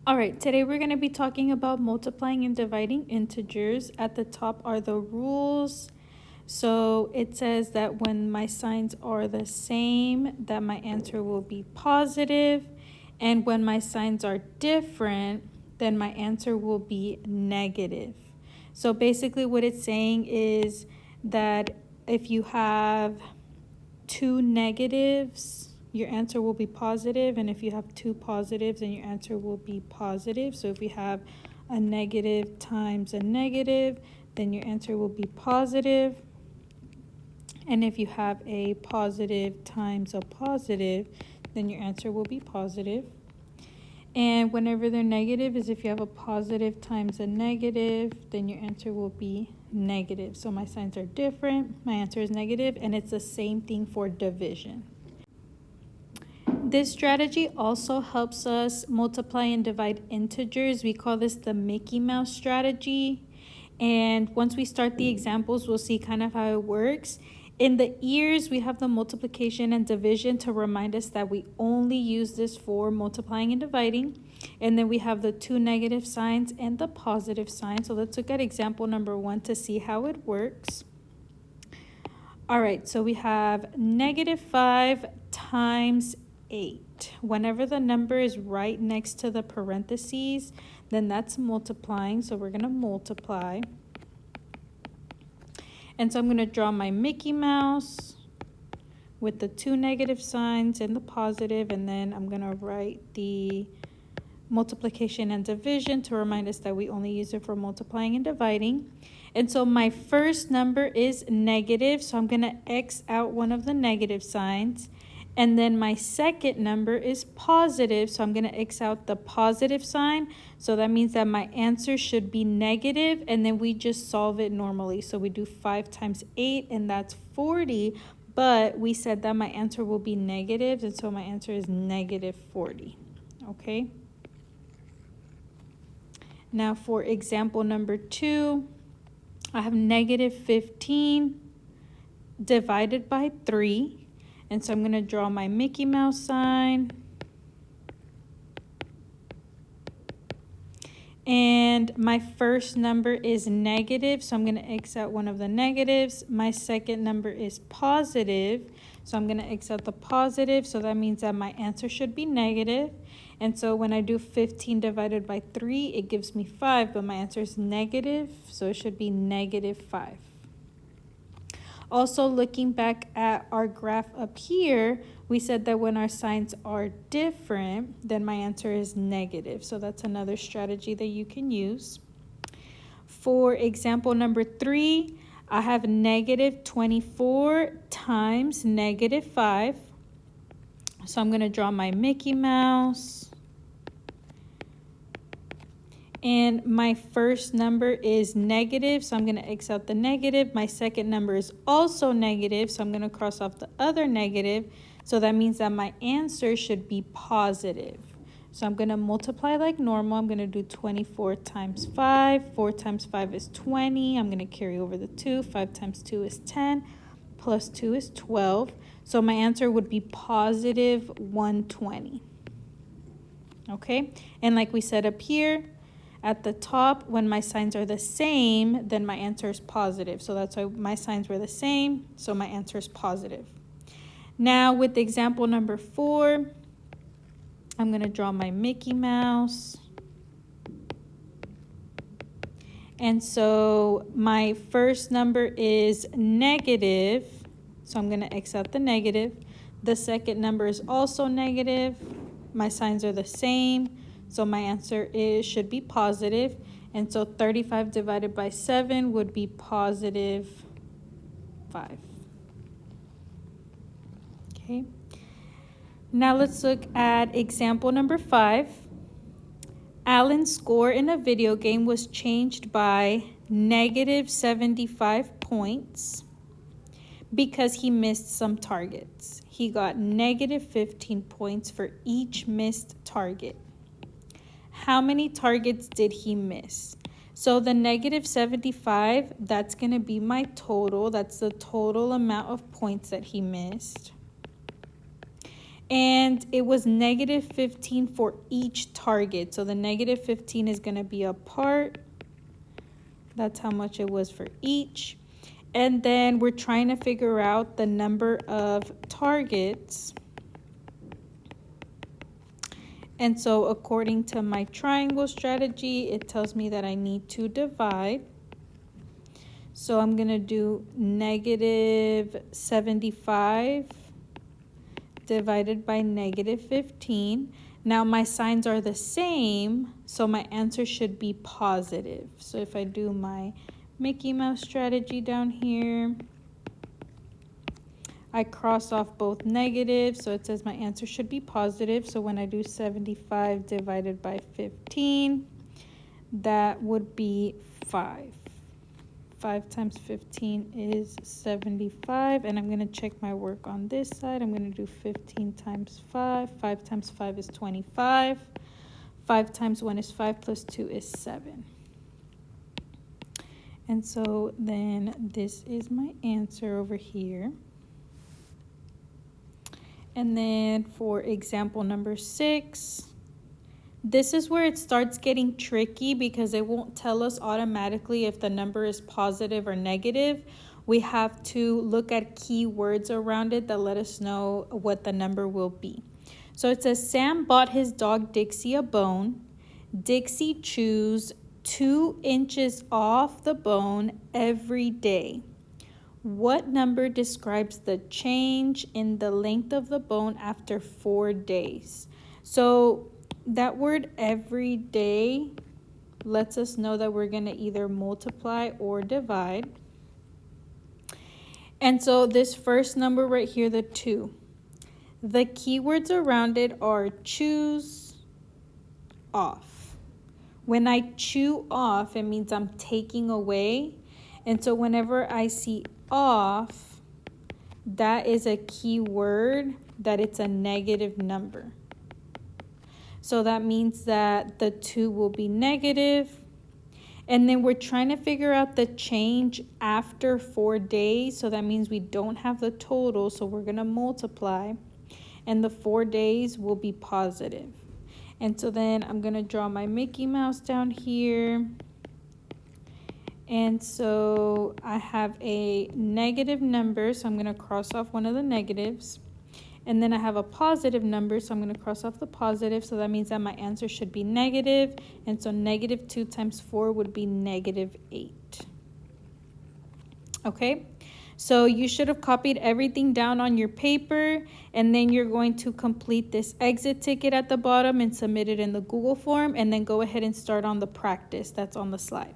All right, today we're going to be talking about multiplying and dividing integers. At the top are the rules. So it says that when my signs are the same, that my answer will be positive. And when my signs are different, then my answer will be negative. So basically what it's saying is that if you have two negatives, your answer will be positive, and if you have two positives, then your answer will be positive. So if we have a negative times a negative, then your answer will be positive. And if you have a positive times a positive, then your answer will be positive. And whenever they're negative is if you have a positive times a negative, then your answer will be negative. So my signs are different, my answer is negative, and it's the same thing for division. This strategy also helps us multiply and divide integers. We call this the Mickey Mouse strategy. And once we start the examples, we'll see kind of how it works. In the ears, we have the multiplication and division to remind us that we only use this for multiplying and dividing. And then we have the two negative signs and the positive sign. So let's look at example number 1 to see how it works. All right, so we have -5 times 8. Whenever the number is right next to the parentheses, then that's multiplying. So we're going to multiply. And so I'm going to draw my Mickey Mouse with the two negative signs and the positive, and then I'm going to write the multiplication and division to remind us that we only use it for multiplying and dividing. And so my first number is negative, so I'm going to X out one of the negative signs. And then my second number is positive, so I'm going to X out the positive sign. So that means that my answer should be negative, and then we just solve it normally. So we do 5 times 8, and that's 40. But we said that my answer will be negative, and so my answer is -40. Okay? Now for example number 2, I have -15 divided by 3. And so I'm going to draw my Mickey Mouse sign. And my first number is negative, so I'm going to X out one of the negatives. My second number is positive, so I'm going to X out the positive. So that means that my answer should be negative. And so when I do 15 divided by 3, it gives me 5, but my answer is negative, so it should be -5. Also, looking back at our graph up here, we said that when our signs are different, then my answer is negative. So that's another strategy that you can use. For example number 3, I have -24 times -5. So I'm going to draw my Mickey Mouse. And my first number is negative, so I'm going to X out the negative. My second number is also negative, so I'm going to cross off the other negative. So that means that my answer should be positive. So I'm going to multiply like normal. I'm going to do 24 times 5. 4 times 5 is 20. I'm going to carry over the 2. 5 times 2 is 10. Plus 2 is 12. So my answer would be positive 120. Okay? And like we said up here, at the top, when my signs are the same, then my answer is positive. So that's why my signs were the same, so my answer is positive. Now with example number 4, I'm going to draw my Mickey Mouse. And so my first number is negative, so I'm going to X out the negative. The second number is also negative. My signs are the same. So my answer should be positive. And so 35 divided by 7 would be +5. Okay. Now let's look at example number 5. Alan's score in a video game was changed by -75 points because he missed some targets. He got -15 points for each missed target. How many targets did he miss? So the -75, that's going to be my total. That's the total amount of points that he missed. And it was negative 15 for each target. So the negative 15 is going to be a part. That's how much it was for each. And then we're trying to figure out the number of targets. And so according to my triangle strategy, it tells me that I need to divide. So I'm going to do negative 75 divided by negative 15. Now my signs are the same, so my answer should be positive. So if I do my Mickey Mouse strategy down here, I cross off both negatives, so it says my answer should be positive. So when I do 75 divided by 15, that would be 5. 5 times 15 is 75, and I'm going to check my work on this side. I'm going to do 15 times 5. 5 times 5 is 25. 5 times 1 is 5 plus 2 is 7. And so then this is my answer over here. And then for example number 6, this is where it starts getting tricky because it won't tell us automatically if the number is positive or negative. We have to look at keywords around it that let us know what the number will be. So it says Sam bought his dog Dixie a bone. Dixie chews 2 inches off the bone every day. What number describes the change in the length of the bone after 4 days? So that word every day lets us know that we're going to either multiply or divide. And so this first number right here, the 2, the keywords around it are choose, off. When I chew off, it means I'm taking away. And so whenever I see off, that is a key word that it's a negative number. So that means that the 2 will be negative. And then we're trying to figure out the change after 4 days. So that means we don't have the total, so we're going to multiply. And the 4 days will be positive. And so then I'm going to draw my Mickey Mouse down here. And so I have a negative number, so I'm going to cross off one of the negatives. And then I have a positive number, so I'm going to cross off the positive. So that means that my answer should be negative. And so negative 2 times 4 would be negative 8. Okay, so you should have copied everything down on your paper. And then you're going to complete this exit ticket at the bottom and submit it in the Google form. And then go ahead and start on the practice that's on the slide.